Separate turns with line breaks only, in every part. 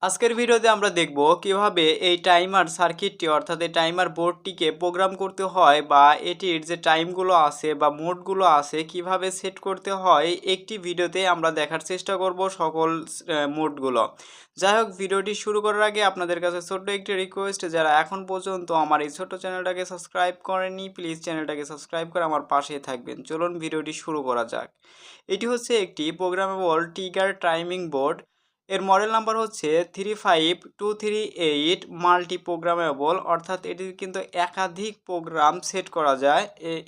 আজকের ভিডিওতে আমরা দেখব কিভাবে এই টাইমার সার্কিটটি অর্থাৎ এই টাইমার বোর্ডটিকে প্রোগ্রাম করতে হয় বা এটির যে টাইমগুলো আছে বা মোডগুলো আছে কিভাবে সেট করতে হয় একটি ভিডিওতে আমরা দেখার চেষ্টা করব সকল মোডগুলো। যাই হোক, ভিডিওটি শুরু করার আগে আপনাদের কাছে ছোট্ট একটি রিকোয়েস্ট, যারা এখন পর্যন্ত আমার এই ছোট্ট চ্যানেলটাকে সাবস্ক্রাইব করেননি প্লিজ চ্যানেলটাকে সাবস্ক্রাইব করে আমার পাশেই থাকবেন। চলুন ভিডিওটি শুরু করা যাক। এটি হচ্ছে একটি প্রোগ্রামেবল ট্রিগার টাইমিং বোর্ড। এর মডেল নাম্বার হচ্ছে 35238 মাল্টি প্রোগ্রামেবল, অর্থাৎ এটি কিন্তু একাধিক প্রোগ্রাম সেট করা যায়,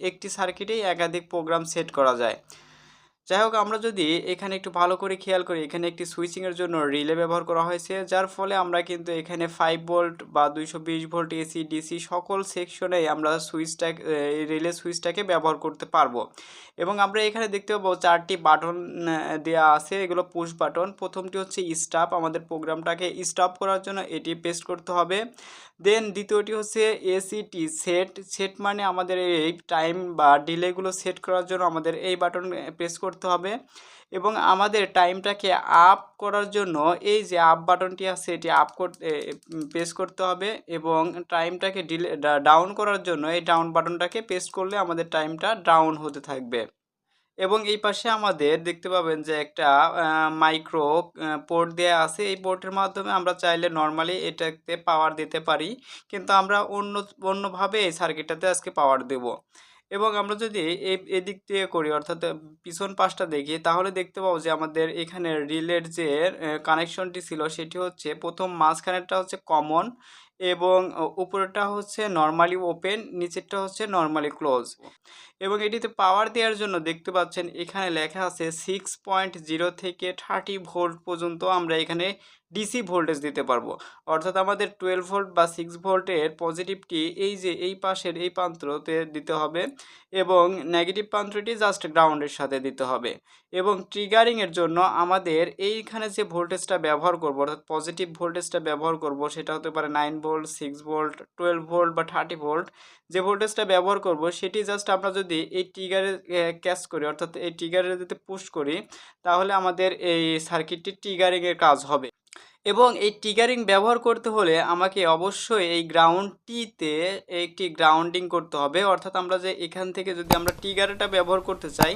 একটি সার্কিটেই একাধিক প্রোগ্রাম সেট করা যায়। যাই হোক, আমরা যদি এখানে একটু ভালো করে খেয়াল করি, এখানে একটি সুইচিংয়ের জন্য রিলে ব্যবহার করা হয়েছে, যার ফলে আমরা কিন্তু এখানে 5 ভোল্ট বা 220 ভোল্ট এসি ডিসি সকল সেকশনেই আমরা রিলে সুইচটাকে ব্যবহার করতে পারবো। এবং আমরা এখানে দেখতে পাবো 4টি বাটন দেওয়া আছে, এগুলো পুশ বাটন। প্রথমটি হচ্ছে স্টপ, আমাদের প্রোগ্রামটাকে স্টপ করার জন্য এটি পেস্ট করতে হবে। দেন দ্বিতীয়টি হচ্ছে এসিটি সেট মানে আমাদের এই টাইম বা ডিলেগুলো সেট করার জন্য আমাদের এই বাটন প্রেস করতে হবে। এবং আমাদের টাইমটাকে আপ করার জন্য এই যে আপ বাটনটি আছে এটি আপ করতে প্রেস করতে হবে। এবং টাইমটাকে ডাউন করার জন্য এই ডাউন বাটনটাকে প্রেস করলে আমাদের টাইমটা ডাউন হতে থাকবে। এবং এই পাশে আমাদের দেখতে পাবেন যে একটা মাইক্রো পোর্ট দেওয়া আছে। এই পোর্টের মাধ্যমে আমরা চাইলে নর্মালি এটাতে পাওয়ার দিতে পারি, কিন্তু আমরা অন্যভাবে এই সার্কিটটাতে আজকে পাওয়ার দেব। এবং আমরা যদি এদিক দিয়ে করি অর্থাৎ পিছন পাশটা দেখি, তাহলে দেখতে পাবো যে আমাদের এখানে রিলের যে কানেকশনটি ছিল সেটি হচ্ছে প্রথম মাঝখানেরটা হচ্ছে কমন, এবং উপরেরটা হচ্ছে নর্মালি ওপেন, নিচেরটা হচ্ছে নর্মালি ক্লোজ। এবং এটিতে পাওয়ার দেওয়ার জন্য দেখতে পাচ্ছেন এখানে লেখা আছে 6.0 থেকে 30 ভোল্ট পর্যন্ত আমরা এখানে ডিসি ভোল্টেজ দিতে পারবো। অর্থাৎ আমাদের 12 ভোল্ট বা 6 ভোল্টের পজিটিভটি এই যে এই পাশের এই প্রান্ততে দিতে হবে, এবং নেগেটিভ প্রান্তটি জাস্ট গ্রাউন্ডের সাথে দিতে হবে। এবং ট্রিগারিংয়ের জন্য আমাদের এইখানে যে ভোল্টেজটা ব্যবহার করব অর্থাৎ পজিটিভ ভোল্টেজটা ব্যবহার করব, সেটা হতে পারে 9 ভোল্ট, 6 ভোল্ট, 12 ভোল্ট বা 30 ভোল্ট। যে ভোল্টেজটা ব্যবহার করব সেটি জাস্ট আমরা যদি এই ট্রিগারে ক্যাচ করি অর্থাৎ এই ট্রিগারে যদি পুশ করি, তাহলে আমাদের এই সার্কিটটি ট্রিগারিংয়ের কাজ হবে। এবং এই ট্রিগারিং ব্যবহার করতে হলে আমাকে অবশ্যই এই গ্রাউন্ডটিতে একটি গ্রাউন্ডিং করতে হবে। অর্থাৎ আমরা যে এখান থেকে যদি আমরা ট্রিগারটা ব্যবহার করতে চাই,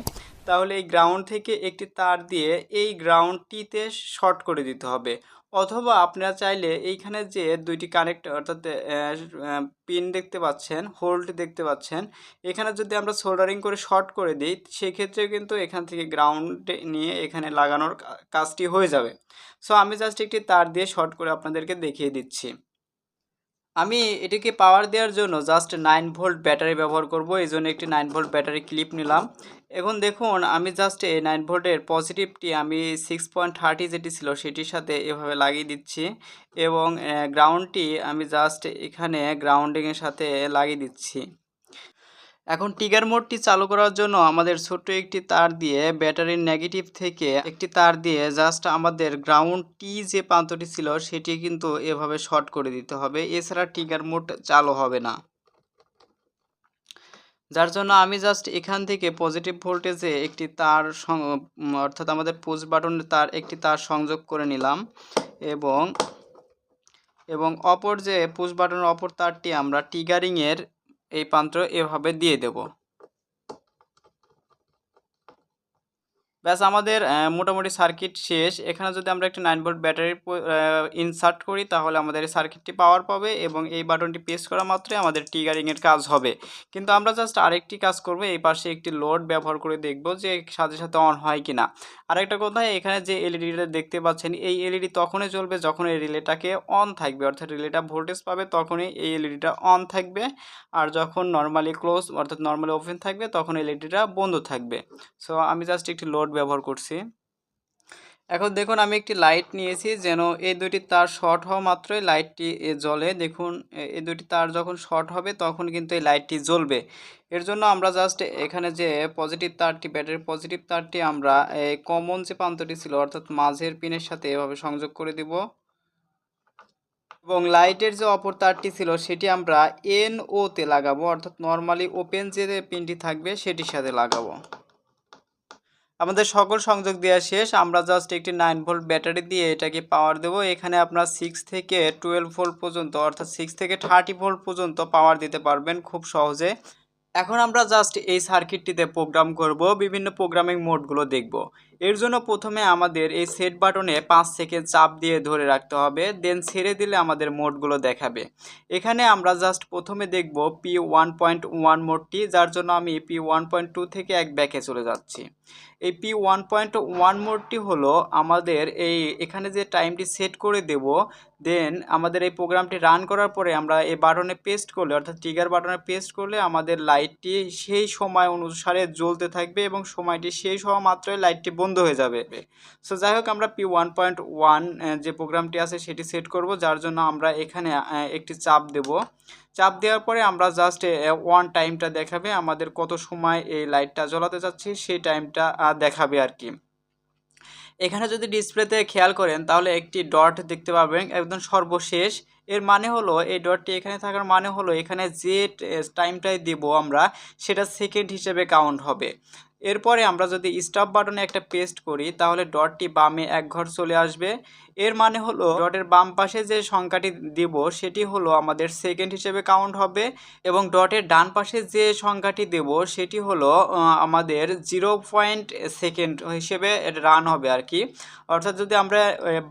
তাহলে এই গ্রাউন্ড থেকে একটি তার দিয়ে এই গ্রাউন্ডটিতে শর্ট করে দিতে হবে। অথবা আপনারা চাইলে এইখানে যে দুইটি কানেক্ট অর্থাৎ পিন দেখতে পাচ্ছেন, হোল্ড দেখতে পাচ্ছেন, এখানে যদি আমরা সোল্ডারিং করে শর্ট করে দিই, সেক্ষেত্রে কিন্তু এখান থেকে গ্রাউন্ডে নিয়ে এখানে লাগানোর কাজটি হয়ে যাবে। সো আমি জাস্ট একটি তার দিয়ে শর্ট করে আপনাদেরকে দেখিয়ে দিচ্ছি। আমি এটিকে পাওয়ার দেওয়ার জন্য জাস্ট 9 ভোল্ট ব্যাটারি ব্যবহার করব, এই জন্য একটি 9 ভোল্ট ব্যাটারি ক্লিপ নিলাম। এখন দেখুন আমি জাস্ট এই 9 ভোল্টের পজিটিভটি আমি 6.30 যেটি ছিল সেটির সাথে এভাবে লাগিয়ে দিচ্ছি, এবং গ্রাউন্ডটি আমি জাস্ট এখানে গ্রাউন্ডিংয়ের সাথে লাগিয়ে দিচ্ছি। এখন ট্রিগার মোডটি চালু করার জন্য আমাদের ছোট্ট একটি তার দিয়ে ব্যাটারির নেগেটিভ থেকে একটি তার দিয়ে জাস্ট আমাদের গ্রাউন্ড টি যে প্রান্তটি ছিল সেটি কিন্তু এভাবে শর্ট করে দিতে হবে, এছাড়া ট্রিগার মোড চালু হবে না। যার জন্য আমি জাস্ট এখান থেকে পজিটিভ ভোল্টেজে একটি তার অর্থাৎ আমাদের পুশ বাটনের তার একটি তার সংযোগ করে নিলাম, এবং অপর যে পুশ বাটনের অপর তারটি আমরা ট্রিগারিংয়ের এই প্রান্ত এভাবে দিয়ে দেব। ব্যাস আমাদের মোটামুটি সার্কিট শেষ। এখানে যদি আমরা একটা 9 ভোল্ট ব্যাটারি ইনসার্ট করি, তাহলে আমাদের এই সার্কিটটি পাওয়ার পাবে, এবং এই বাটনটি প্রেস করা মাত্রই আমাদের ট্রিগারিংয়ের কাজ হবে। কিন্তু আমরা জাস্ট আরেকটি কাজ করব, এই পাশে একটি লোড ব্যবহার করে দেখব যে সাথে সাথে অন হয় কিনা। আরেকটা কথা, এখানে যে এলইডিটা দেখতে পাচ্ছেন এই এলইডি তখনই জ্বলবে যখন এই রিলেটাকে অন থাকবে, অর্থাৎ রিলেটা ভোল্টেজ পাবে তখনই এই এলইডিটা অন থাকবে। আর যখন নর্মালি ক্লোজ অর্থাৎ নর্মালি ওপেন থাকবে তখন এলইডিটা বন্ধ থাকবে। সো আমি জাস্ট একটি লোড ব্যবহার করছি। এখন দেখুন আমি একটি লাইট নিয়েছি, যেন এই দুটি তার শর্ট হওয়া মাত্রই লাইটটি জ্বলে। দেখুন এই দুটি তার যখন শর্ট হবে তখন কিন্তু এই লাইটটি জ্বলবে। এর জন্য আমরা জাস্ট এখানে যে পজিটিভ তারটি ব্যাটারির পজিটিভ তারটি আমরা এই কমন যে প্রান্তটি ছিল অর্থাৎ মাঝের পিনের সাথে এভাবে সংযোগ করে দিব, এবং লাইটের যে অপর তারটি ছিল সেটি আমরা NO তে লাগাবো, অর্থাৎ নর্মালি ওপেন যে পিনটি থাকবে সেটির সাথে লাগাবো। আমাদের সকল সংযোগ দেওয়া শেষ। আমরা জাস্ট একটি 9 ভোল্ট ব্যাটারি দিয়ে এটাকে পাওয়ার দেব। এখানে আপনার 6 থেকে 12 ভোল্ট পর্যন্ত অর্থাৎ 6 থেকে 30 ভোল্ট পর্যন্ত পাওয়ার দিতে পারবেন খুব সহজে। এখন আমরা জাস্ট এই সার্কিটটিতে প্রোগ্রাম করব, বিভিন্ন প্রোগ্রামিং মোডগুলো দেখব। এর জন্য প্রথমে আমাদের এই সেট বাটনে 5 সেকেন্ড চাপ দিয়ে ধরে রাখতে হবে, দেন ছেড়ে দিলে আমাদের মোডগুলো দেখাবে। এখানে আমরা জাস্ট প্রথমে দেখব P1.1 মোডটি, যার জন্য আমি P1.2 থেকে এক ব্যাকে চলে যাচ্ছি। এই P1.1 মোডটি হলো আমাদের এখানে যে টাইমটি সেট করে দেব, দেন আমাদের এই প্রোগ্রামটি রান করার পরে আমরা এই বাটনে পেস্ট করলে অর্থাৎ ট্রিগার বাটনে পেস্ট করলে আমাদের লাইটটি সেই সময় অনুসারে জ্বলতে থাকবে এবং সময়টি শেষ হওয়া মাত্রই লাইটটি বন্ধ হয়ে যাবে। সো যাই হোক, আমরা P1.1 যে প্রোগ্রামটি আছে সেটি সেট করব, যার জন্য আমরা এখানে একটি চাপ দেব। চাপ দেওয়ার পরে আমরা জাস্ট ওয়ান টাইমটা দেখাবে, আমাদের কত সময় এই লাইটটা জ্বলাতে যাচ্ছি সেই টাইমটা দেখাবে আর কি। এখানে যদি ডিসপ্লেতে খেয়াল করেন তাহলে একটি ডট দেখতে পাবেন একদম সর্বশেষ। এর মানে হলো এই ডটটি এখানে থাকার মানে হলো এখানে যে টাইমটাই দেব আমরা সেটা সেকেন্ড হিসেবে কাউন্ট হবে। এরপরে আমরা যদি স্টপ বাটনে একটা পেস্ট করি তাহলে ডটটি বামে এক ঘর চলে আসবে। এর মানে হলো ডটের বাম পাশে যে সংখ্যাটি দেব সেটি হলো আমাদের সেকেন্ড হিসেবে কাউন্ট হবে এবং ডটের ডান পাশে যে সংখ্যাটি দেব সেটি হলো আমাদের 0.2 হিসেবে রান হবে আর কি। অর্থাৎ যদি আমরা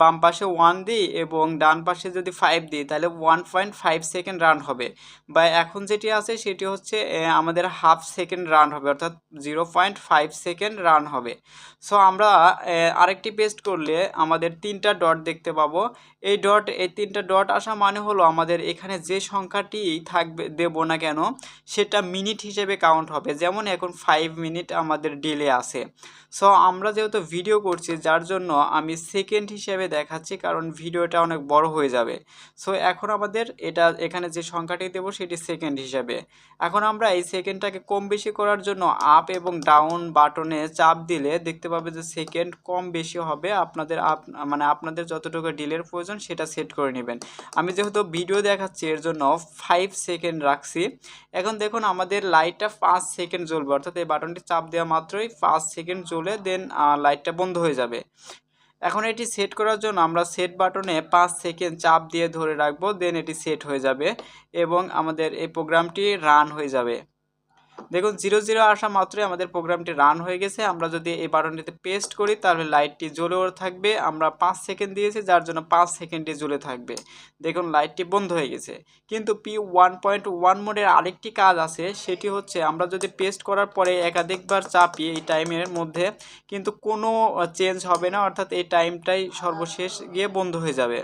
বাম পাশে 1 দিই এবং ডান পাশে যদি 5 দিই তাহলে 1.5 সেকেন্ড রান হবে, বা এখন যেটি আছে সেটি হচ্ছে আমাদের হাফ সেকেন্ড রান হবে, অর্থাৎ 0.5 সেকেন্ড রান হবে। সো আমরা আরেকটি পেস্ট করলে আমাদের 3টা ডট দেখতে পাবো। এই তিনটা ডট আসা মানে হলো আমাদের এখানে যে সংখ্যাটি থাকবে দেব না কেন সেটা মিনিট হিসেবে কাউন্ট হবে। যেমন এখন 5 মিনিট আমাদের ডিলে আছে। সো আমরা যেহেতু ভিডিও করছি যার জন্য আমি সেকেন্ড হিসেবে দেখাচ্ছি, কারণ ভিডিওটা অনেক বড় হয়ে যাবে। সো এখন আমাদের এখানে যে সংখ্যাটি দেব সেটি সেকেন্ড হিসেবে। এখন আমরা এই সেকেন্ডটাকে কম বেশি করার জন্য আপ এবং ডাউন বাটনে চাপ দিলে দেখতে পাবে যে সেকেন্ড কম বেশি হবে। আপনাদের যতটুকু ডিলের প্রয়োজন সেটা সেট করে নেবেন। আমি যেহেতু ভিডিও দেখাচ্ছি এর জন্য 5 সেকেন্ড রাখছি। এখন দেখুন আমাদের লাইটটা 5 সেকেন্ড জ্বলবে, অর্থাৎ এই বাটনটি চাপ দেওয়া মাত্রই 5 সেকেন্ড জ্বলে দেন লাইটটা বন্ধ হয়ে যাবে। এখন এটি সেট করার জন্য আমরা সেট বাটনে 5 সেকেন্ড চাপ দিয়ে ধরে রাখবো, দেন এটি সেট হয়ে যাবে এবং আমাদের এই প্রোগ্রামটি রান হয়ে যাবে। দেখুন 00 আসা মাত্রই আমাদের প্রোগ্রামটি রান হয়ে গেছে। আমরা যদি এই বাটনটিতে পেস্ট করি তাহলে লাইটটি জ্বলেও থাকবে। আমরা 5 সেকেন্ড দিয়েছি যার জন্য 5 সেকেন্ডই জ্বলে থাকবে। দেখুন লাইটটি বন্ধ হয়ে গেছে। কিন্তু P1.1 মোডের আরেকটি কাজ আছে, সেটি হচ্ছে আমরা যদি পেস্ট করার পরে একাধিকবার চাপি এই টাইমের মধ্যে কিন্তু কোনো চেঞ্জ হবে না, অর্থাৎ এই টাইমটাই সর্বশেষ গিয়ে বন্ধ হয়ে যাবে।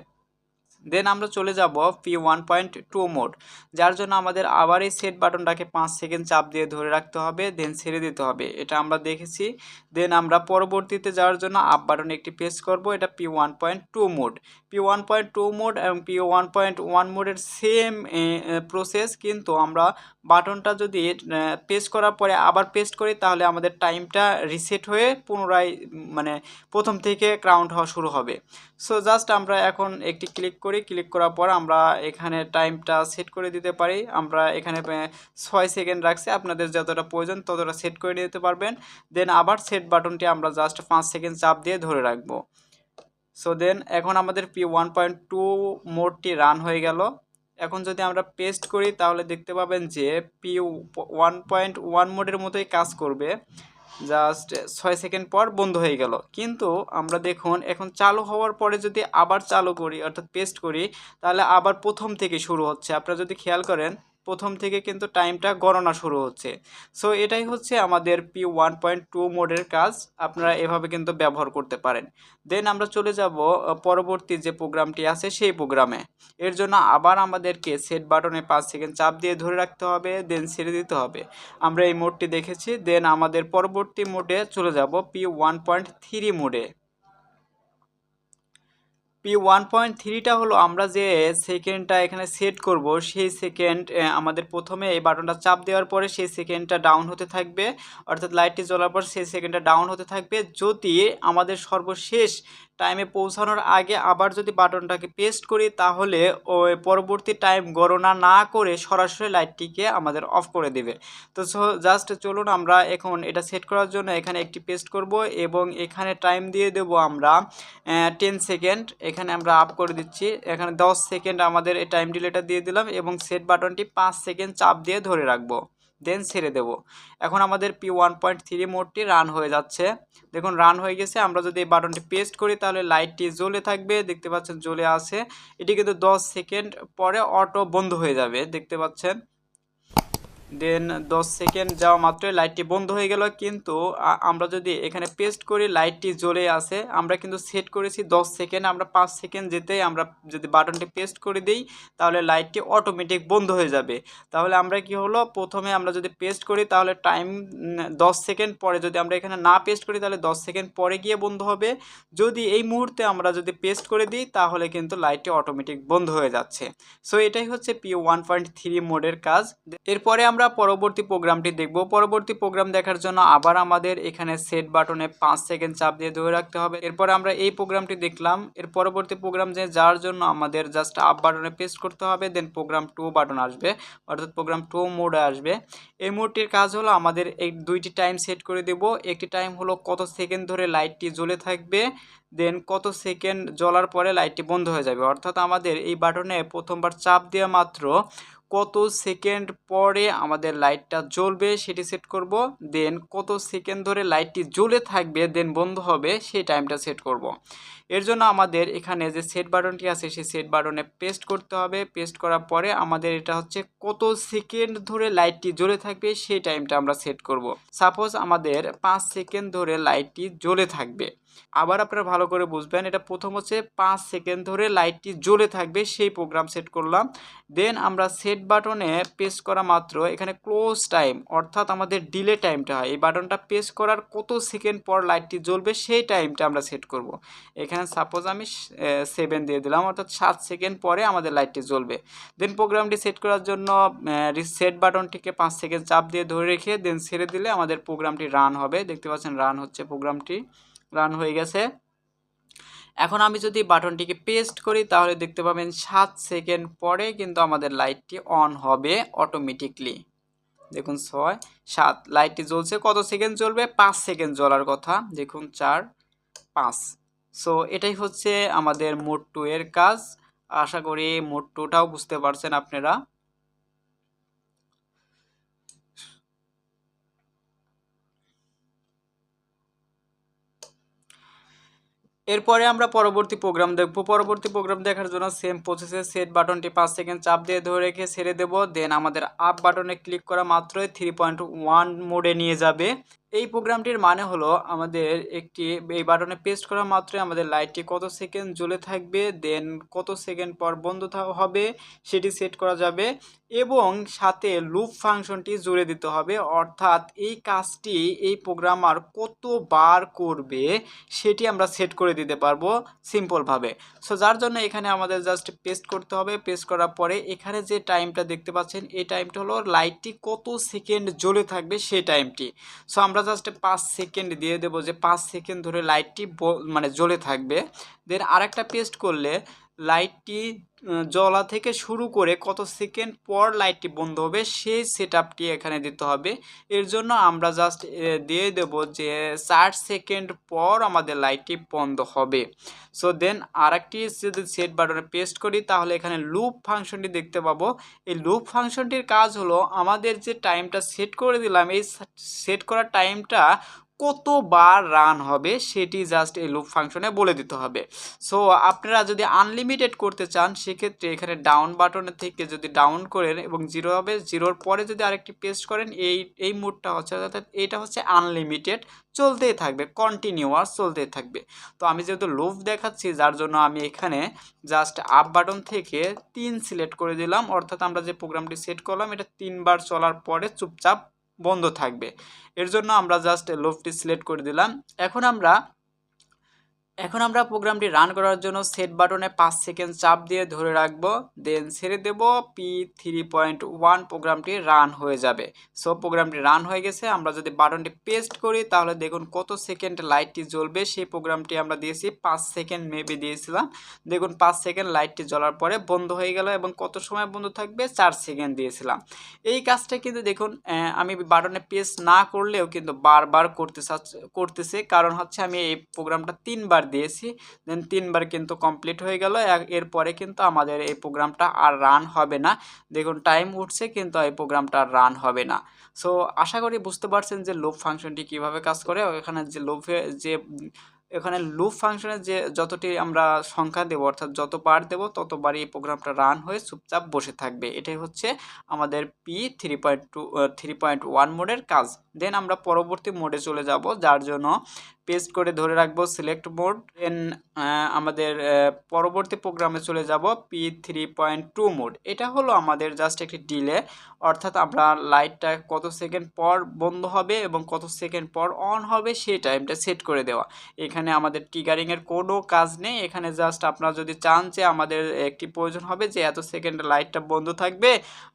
দেন আমরা চলে যাব P1.2 মোড, যার জন্য আমাদের আবার এই সেট বাটনটাকে 5 সেকেন্ড চাপ দিয়ে ধরে রাখতে হবে, দেন ছেড়ে দিতে হবে। এটা আমরা দেখেছি। দেন আমরা পরবর্তীতে যাওয়ার জন্য আপ বাটনে একটি প্রেস করব। এটা P1.2 মোড। P1.2 মোড এবং P1.1 মোডের সেম প্রসেস, কিন্তু আমরা বাটনটা যদি প্রেস করার পরে আবার পেস্ট করি তাহলে আমাদের টাইমটা রিসেট হয়ে পুনরায় প্রথম থেকে কাউন্ট হওয়া শুরু হবে। সো জাস্ট আমরা এখন একটি ক্লিক করি, ক্লিক করার পর আমরা এখানে টাইমটা সেট করে দিতে পারি। আমরা এখানে 6 সেকেন্ড রাখছি, আপনাদের যতটা প্রয়োজন ততটা সেট করে নিতে পারবেন। দেন আবার সেট বাটনটি আমরা জাস্ট 5 সেকেন্ড চাপ দিয়ে ধরে রাখবো। সো দেন এখন আমাদের P1.2 মোডটি রান হয়ে গেল। এখন যদি আমরা পেস্ট করি তাহলে দেখতে পাবেন যে P1.1 মোডের মতোই কাজ করবে, জাস্ট 6 সেকেন্ড পর বন্ধ হয়ে গেল। কিন্তু আমরা দেখুন এখন চালু হওয়ার পরে যদি আবার চালু করি অর্থাৎ পেস্ট করি তাহলে আবার প্রথম থেকে শুরু হচ্ছে। আপনারা যদি খেয়াল করেন প্রথম থেকে কিন্তু টাইমটা গণনা শুরু হচ্ছে। সো এটাই হচ্ছে আমাদের P1.2 মোডের কাজ। আপনারা এভাবে কিন্তু ব্যবহার করতে পারেন। দেন আমরা চলে যাব পরবর্তী যে প্রোগ্রামটি আছে সেই প্রোগ্রামে। এর জন্য আবার আমাদেরকে সেট বাটনে 5 সেকেন্ড চাপ দিয়ে ধরে রাখতে হবে, দেন ছেড়ে দিতে হবে। আমরা এই মোডটি দেখেছি। দেন আমাদের পরবর্তী মোডে চলে যাব P1.3 মোডে। P1.3টা হলো আমরা যে সেকেন্ডটা এখানে সেট করব সেই সেকেন্ড আমাদের প্রথমে এই বাটনটা চাপ দেওয়ার পরে সেই সেকেন্ডটা ডাউন হতে থাকবে, অর্থাৎ লাইটটি জ্বলার পর সেই সেকেন্ডটা ডাউন হতে থাকবে। যদি আমাদের সর্বশেষ টাইমে পৌঁছানোর আগে আবার যদি বাটনটাকে পেস্ট করি তাহলে ওই পরবর্তী টাইম গণনা না করে সরাসরি লাইটটিকে আমাদের অফ করে দেবে। তো জাস্ট চলুন আমরা এখন এটা সেট করার জন্য এখানে একটি পেস্ট করব এবং এখানে টাইম দিয়ে দেব আমরা 10 সেকেন্ড। এখানে আমরা আপ করে দিচ্ছি, এখানে 10 সেকেন্ড আমাদের এই টাইম ডিলেটা দিয়ে দিলাম এবং সেট বাটনটি 5 সেকেন্ড চাপ দিয়ে ধরে রাখবো, দেন ছেড়ে দেব। এখন আমাদের P1.3 মোডটি রান হয়ে যাচ্ছে। দেখুন রান হয়ে গেছে। আমরা যদি এই বাটনটি পেস্ট করি তাহলে লাইটটি জ্বলে থাকবে, দেখতে পাচ্ছেন জ্বলে আছে। এটি কিন্তু 10 সেকেন্ড পরে অটো বন্ধ হয়ে যাবে, দেখতে পাচ্ছেন। দেন 10 সেকেন্ড যাওয়া মাত্রই লাইটটি বন্ধ হয়ে গেল, কিন্তু আমরা যদি এখানে পেস্ট করি লাইটটি জ্বলে আছে। আমরা কিন্তু সেট করেছি 10 সেকেন্ড, আমরা 5 সেকেন্ড যেতেই আমরা যদি বাটনটি পেস্ট করে দিই তাহলে লাইটটি অটোমেটিক বন্ধ হয়ে যাবে। তাহলে আমরা কি হলো, প্রথমে আমরা যদি পেস্ট করি তাহলে টাইম 10 সেকেন্ড পরে, যদি আমরা এখানে না পেস্ট করি তাহলে 10 সেকেন্ড পরে গিয়ে বন্ধ হবে। যদি এই মুহূর্তে আমরা যদি পেস্ট করে দিই তাহলে কিন্তু লাইটটি অটোমেটিক বন্ধ হয়ে যাচ্ছে। সো এটাই হচ্ছে P1.3 মোডের কাজ। এরপরে আমরা পরবর্তী প্রোগ্রামটি দেখব। পরবর্তী প্রোগ্রাম দেখার জন্য আবার আমাদের এখানে সেট বাটনে 5 সেকেন্ড চাপ দিয়ে ধরে রাখতে হবে। এরপরে আমরা এই প্রোগ্রামটি দেখলাম। এর পরবর্তী প্রোগ্রাম যে যার জন্য আমাদের জাস্ট আপ বাটনে পেস্ট করতে হবে, দেন প্রোগ্রাম 2 বাটন আসবে, অর্থাৎ প্রোগ্রাম 2 মোডে আসবে। এই মোডটির কাজ হলো আমাদের এই দুইটি টাইম সেট করে দেব। একটি টাইম হলো কত সেকেন্ড ধরে লাইটটি জ্বলে থাকবে, দেন কত সেকেন্ড জ্বলার পরে লাইটটি বন্ধ হয়ে যাবে। অর্থাৎ আমাদের এই বাটনে প্রথমবার চাপ দেওয়া মাত্র কত সেকেন্ড পরে আমাদের লাইটটা জ্বলবে সেটি সেট করব, দেন কত সেকেন্ড ধরে লাইটটি জ্বলে থাকবে দেন বন্ধ হবে সেই টাইমটা সেট করব। এর জন্য আমাদের এখানে যে সেট বাটনটি আছে সেই সেট বাটনে পেস্ট করতে হবে। পেস্ট করার পরে আমাদের এটা হচ্ছে কত সেকেন্ড ধরে লাইটটি জ্বলে থাকবে সেই টাইমটা আমরা সেট করব। সাপোজ আমাদের 5 সেকেন্ড ধরে লাইটটি জ্বলে থাকবে। আবার আপনারা ভালো করে বুঝবেন, এটা প্রথম হচ্ছে 5 সেকেন্ড ধরে লাইটটি জ্বলে থাকবে সেই প্রোগ্রাম সেট করলাম। দেন আমরা সেট বাটনে পেস্ট করা মাত্র এখানে ক্লোজ টাইম, অর্থাৎ আমাদের ডিলে টাইমটা হয় এই বাটনটা পেস্ট করার কত সেকেন্ড পর লাইটটি জ্বলবে সেই টাইমটা আমরা সেট করব। এখানে সাপোজ আমি 7 দিয়ে দিলাম, অর্থাৎ 7 সেকেন্ড পরে আমাদের লাইটটি জ্বলবে। দেন প্রোগ্রামটি সেট করার জন্য রিসেট বাটনটিকে 5 সেকেন্ড চাপ দিয়ে ধরে রেখে দেন ছেড়ে দিলে আমাদের প্রোগ্রামটি রান হবে। দেখতে পাচ্ছেন রান হচ্ছে, প্রোগ্রামটি রান হয়ে গেছে। এখন আমি যদি বাটনটিকে পেস্ট করি তাহলে দেখতে পাবেন 7 সেকেন্ড পরে কিন্তু আমাদের লাইটটি অন হবে অটোমেটিকলি। দেখুন 6 7 লাইটটি জ্বলছে। কত সেকেন্ড জ্বলবে? 5 সেকেন্ড জ্বলার কথা। দেখুন 4 5। সো এটাই হচ্ছে আমাদের মোড 2 এর কাজ। আশা করি মোড 2টাও বুঝতে পারছেন আপনারা। এরপরে আমরা পরবর্তী প্রোগ্রাম দেখব। পরবর্তী প্রোগ্রাম দেখার জন্য সেম প্রসেসে সেট বাটনটি 5 সেকেন্ড চাপ দিয়ে ধরে রেখে ছেড়ে দেব। দেন আমাদের আপ বাটনে ক্লিক করা মাত্রই 3.1 মোডে নিয়ে যাবে। এই প্রোগ্রামটির মানে হলো আমাদের একটি এই বাটনে পেস্ট করা মাত্রই আমাদের লাইটটি কত সেকেন্ড জ্বলে থাকবে, দেন কত সেকেন্ড পর বন্ধ হবে সেটি সেট করা যাবে এবং সাথে লুপ ফাংশনটি জুড়ে দিতে হবে। অর্থাৎ এই কাজটি এই প্রোগ্রামার কতবার করবে সেটি আমরা সেট করে দিতে পারবো সিম্পলভাবে। সো যার জন্য এখানে আমাদের জাস্ট পেস্ট করতে হবে। পেস্ট করার পরে এখানে যে টাইমটা দেখতে পাচ্ছেন এই টাইমটা হলো লাইটটি কত সেকেন্ড জ্বলে থাকবে সেই টাইমটি। সো আমরা জাস্ট 5 সেকেন্ড দিয়ে দেবো যে 5 সেকেন্ড ধরে লাইটটি মানে জ্বলে থাকবে। দেন আরেকটা পেস্ট করলে লাইটটি জ্বলা থেকে শুরু করে কত সেকেন্ড পর লাইটটি বন্ধ হবে সেই সেটআপটি এখানে দিতে হবে। এর জন্য আমরা জাস্ট দিয়ে দেব যে 4 সেকেন্ড পর আমাদের লাইটটি বন্ধ হবে। সো দেন আরেকটি যদি সেট বাটনে পেস্ট করি তাহলে এখানে লুপ ফাংশনটি দেখতে পাবো। এই লুপ ফাংশনটির কাজ হলো আমাদের যে টাইমটা সেট করে দিলাম এই সেট করা টাইমটা কতবার রান হবে সেটি জাস্ট এই লুপ ফাংশনে বলে দিতে হবে। সো আপনারা যদি আনলিমিটেড করতে চান সেক্ষেত্রে এখানে ডাউন বাটনের থেকে যদি ডাউন করেন এবং 0 হবে, 0-র পরে যদি আরেকটি পেস্ট করেন এই মোডটা হচ্ছে, অর্থাৎ এটা হচ্ছে আনলিমিটেড, চলতেই থাকবে, কন্টিনিউয়াস চলতেই থাকবে। তো আমি যেহেতু লুপ দেখাচ্ছি যার জন্য আমি এখানে জাস্ট আপ বাটন থেকে 3 সিলেক্ট করে দিলাম, অর্থাৎ আমরা যে প্রোগ্রামটি সেট করলাম এটা 3 বার চলার পরে চুপচাপ বন্ধ থাকবে। এর জন্য আমরা জাস্ট লুপটি সিলেক্ট করে দিলাম। এখন আমরা এখন আমরা প্রোগ্রামটি রান করার জন্য সেট বাটনে 5 সেকেন্ড চাপ দিয়ে ধরে রাখবো, দেন ছেড়ে দেব। P3.1 প্রোগ্রামটি রান হয়ে যাবে। সো প্রোগ্রামটি রান হয়ে গেছে। আমরা যদি বাটনটি পেস্ট করি তাহলে দেখুন কত সেকেন্ড লাইটটি জ্বলবে। সেই প্রোগ্রামটি আমরা দিয়েছি 5 সেকেন্ড মেবি দিয়েছিলাম। দেখুন 5 সেকেন্ড লাইটটি জ্বলার পরে বন্ধ হয়ে গেল এবং কত সময় বন্ধ থাকবে 4 সেকেন্ড দিয়েছিলাম। এই কাজটা কিন্তু দেখুন আমি বাটনে পেস্ট না করলেও কিন্তু বারবার করতেছে, কারণ হচ্ছে আমি এই প্রোগ্রামটা 3বার দিয়েছি, দেন 3বার কিন্তু কমপ্লিট হয়ে গেল। এরপরে কিন্তু আমাদের এই প্রোগ্রামটা আর রান হবে না। দেখুন টাইম উঠছে কিন্তু এই প্রোগ্রামটা আর রান হবে না। সো আশা করি বুঝতে পারছেন যে লুপ ফাংশনটি কিভাবে কাজ করে। এখানে যে এখানে লুপ ফাংশনের যে যতটি আমরা সংখ্যা দেবো, অর্থাৎ যতবার দেবো ততবারই এই প্রোগ্রামটা রান হয়ে চুপচাপ বসে থাকবে। এটাই হচ্ছে আমাদের P3.1 মোডের কাজ। দেন আমরা পরবর্তী মোডে চলে যাব, যার জন্য পেস্ট করে ধরে রাখবো সিলেক্ট মোড। দেন আমাদের পরবর্তী প্রোগ্রামে চলে যাব P3.2 মোড। এটা হলো আমাদের জাস্ট একটি ডিলে, অর্থাৎ আমরা লাইটটা কত সেকেন্ড পর বন্ধ হবে এবং কত সেকেন্ড পর অন হবে সেই টাইমটা সেট করে দেওয়া। এখানে আমাদের ট্রিগারিংয়ের কোনো কাজ নেই। এখানে জাস্ট আপনারা যদি চান যে আমাদের একটি প্রয়োজন হবে যে এত সেকেন্ড লাইটটা বন্ধ থাকবে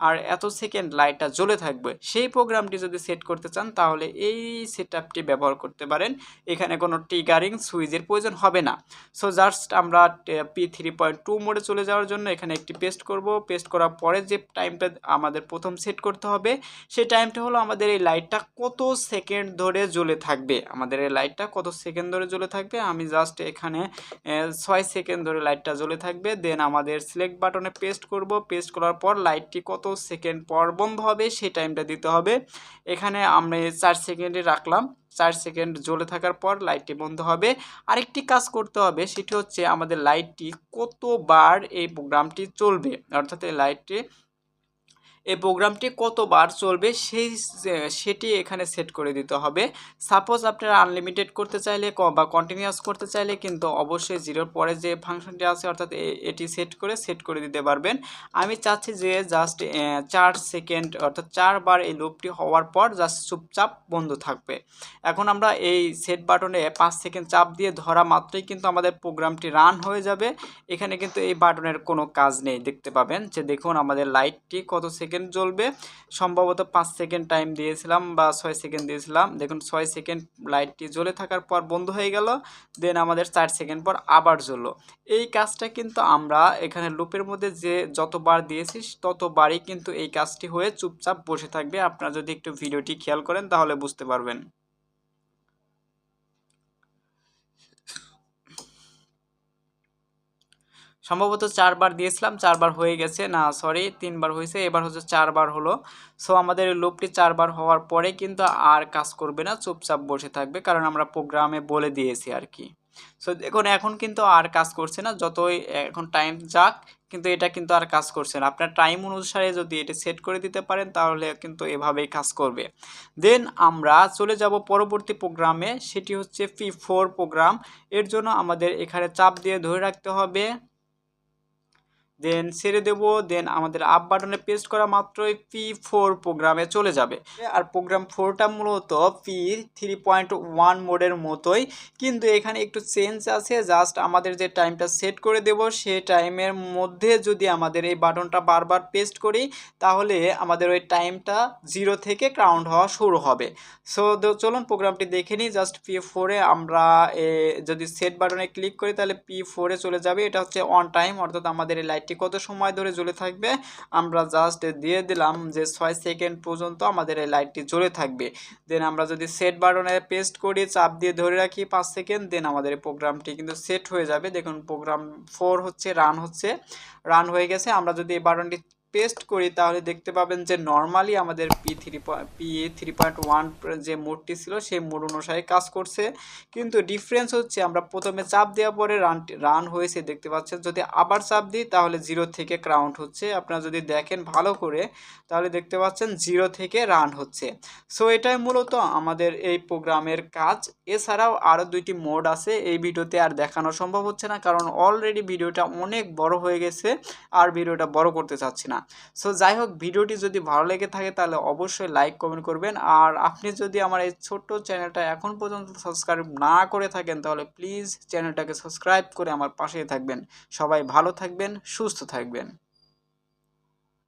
আর এত সেকেন্ড লাইটটা জ্বলে থাকবে, সেই প্রোগ্রামটি যদি সেট করতে চান তাহলে এই সেটআপটি ব্যবহার করতে পারেন। এখানে কোনো ট্রিগারিং সুইচের প্রয়োজন হবে না। সো জাস্ট আমরা P3.2 মোডে চলে যাওয়ার জন্য এখানে একটি পেস্ট করব। পেস্ট করার পরে যে টাইমটা আমাদের প্রথম সেট করতে হবে সেই টাইমটা হলো আমাদের এই লাইটটা কত সেকেন্ড ধরে জ্বলে থাকবে। আমাদের এই লাইটটা কত সেকেন্ড ধরে জ্বলে থাকবে, আমি জাস্ট এখানে 6 সেকেন্ড ধরে লাইটটা জ্বলে থাকবে। দেন আমাদের সিলেক্ট বাটনে পেস্ট করব। পেস্ট করার পর লাইটটি কত সেকেন্ড পর বন্ধ হবে সেই টাইমটা দিতে হবে। এখানে আমরা 4 সেকেন্ডে রাখলাম। 4 সেকেন্ড জ্বলে থাকার পর লাইটটি বন্ধ হবে। আরেকটি কাজ করতে হবে, সেটি হচ্ছে আমাদের লাইটটি কতবার এই প্রোগ্রামটি চলবে, অর্থাৎ এই প্রোগ্রামটি কতবার চলবে সেটি এখানে সেট করে দিতে হবে। সাপোজ আপনারা আনলিমিটেড করতে চাইলে বা কন্টিনিউয়াস করতে চাইলে কিন্তু অবশ্যই জিরোর পরে যে ফাংশনটি আছে অর্থাৎ এটি সেট করে দিতে পারবেন। আমি চাচ্ছি যে জাস্ট 4 সেকেন্ড অর্থাৎ 4বার এই লুপটি হওয়ার পর জাস্ট চুপচাপ বন্ধ থাকবে। এখন আমরা এই সেট বাটনে 5 সেকেন্ড চাপ দিয়ে ধরা মাত্রই কিন্তু আমাদের প্রোগ্রামটি রান হয়ে যাবে। এখানে কিন্তু এই বাটনের কোনো কাজ নেই। দেখতে পাবেন যে দেখুন আমাদের লাইটটি কত সেকেন্ড জ্বলবে, সম্ভবত 5 সেকেন্ড টাইম দিয়েছিলাম বা 6 সেকেন্ড দিয়েছিলাম। দেখুন 6 সেকেন্ড লাইটটি জ্বলে থাকার পর বন্ধ হয়ে গেল। দেন আমাদের 4 সেকেন্ড পর আবার জ্বললো। এই কাজটা কিন্তু আমরা এখানে লুপের মধ্যে যে যতবার দিয়েছি ততবারই কিন্তু এই কাজটি হয়ে চুপচাপ বসে থাকবে। আপনারা যদি একটু ভিডিওটি খেয়াল করেন তাহলে বুঝতে পারবেন। সম্ভবত 4বার দিয়েছিলাম, 4বার হয়ে গেছে, না সরি 3বার হয়েছে, এবার হচ্ছে 4বার হলো। সো আমাদের লুপটি 4বার হওয়ার পরে কিন্তু আর কাজ করবে না, চুপচাপ বসে থাকবে, কারণ আমরা প্রোগ্রামে বলে দিয়েছি আর কি। সো দেখুন এখন কিন্তু আর কাজ করছে না, যতই এখন টাইম যাক কিন্তু এটা কিন্তু আর কাজ করছে না। আপনার টাইম অনুসারে যদি এটা সেট করে দিতে পারেন তাহলে কিন্তু এভাবেই কাজ করবে। দেন আমরা চলে যাব পরবর্তী প্রোগ্রামে, সেটি হচ্ছে P4 প্রোগ্রাম। এর জন্য আমাদের এখানে চাপ দিয়ে ধরে রাখতে হবে, দেন ছেড়ে দেব। দেন আমাদের আপ বাটনে পেস্ট করা মাত্রই P4 প্রোগ্রামে চলে যাবে। আর প্রোগ্রাম 4টা মূলত P3.1 মোডের মতোই, কিন্তু এখানে একটু চেঞ্জ আছে। জাস্ট আমাদের যে টাইমটা সেট করে দেব সেই টাইমের মধ্যে যদি আমাদের এই বাটনটা বারবার পেস্ট করি তাহলে আমাদের ওই টাইমটা 0 থেকে কাউন্ট হওয়া শুরু হবে। সো চলুন প্রোগ্রামটি দেখে নিই। জাস্ট P4-এ আমরা যদি সেট বাটনে ক্লিক করি তাহলে P4-এ চলে যাবে। এটা হচ্ছে অন টাইম, অর্থাৎ আমাদের এই লাইটটি কত সময় ধরে জ্বলে থাকবে আমরা জাস্ট দিয়ে দিলাম যে 6 সেকেন্ড পর্যন্ত আমাদের এই লাইটটি জ্বলে থাকবে। দেন আমরা যদি সেট বাটনে পেস্ট করি, চাপ দিয়ে ধরে রাখি 5 সেকেন্ড, দেন আমাদের এই প্রোগ্রামটি কিন্তু সেট হয়ে যাবে। দেখুন প্রোগ্রাম 4 হচ্ছে রান হয়ে গেছে। আমরা যদি এই বাটনটি পেস্ট করি তাহলে দেখতে পাবেন যে নর্মালি আমাদের P3.1 যে মোডটি ছিল সেই মোড অনুসারে কাজ করছে, কিন্তু ডিফারেন্স হচ্ছে আমরা প্রথমে চাপ দেওয়ার পরে রান হয়েছে দেখতে পাচ্ছেন, যদি আবার চাপ দিই তাহলে 0 থেকে কাউন্ট হচ্ছে। আপনারা যদি দেখেন ভালো করে তাহলে দেখতে পাচ্ছেন 0 থেকে রান হচ্ছে। সো এটাই মূলত আমাদের এই প্রোগ্রামের কাজ। এছাড়াও আরও 2টি মোড আছে, এই ভিডিওতে আর দেখানো সম্ভব হচ্ছে না কারণ অলরেডি ভিডিওটা অনেক বড় হয়ে গেছে আর ভিডিওটা বড় করতে চাচ্ছি না। সো যাই হোক, ভিডিওটি যদি ভালো লেগে থাকে তাহলে অবশ্যই লাইক কমেন্ট করবেন। আর আপনি যদি আমার এই ছোট্ট চ্যানেলটা এখন পর্যন্ত সাবস্ক্রাইব না করে থাকেন তাহলে প্লিজ চ্যানেলটাকে সাবস্ক্রাইব করে আমার পাশেই থাকবেন। সবাই ভালো থাকবেন, সুস্থ থাকবেন।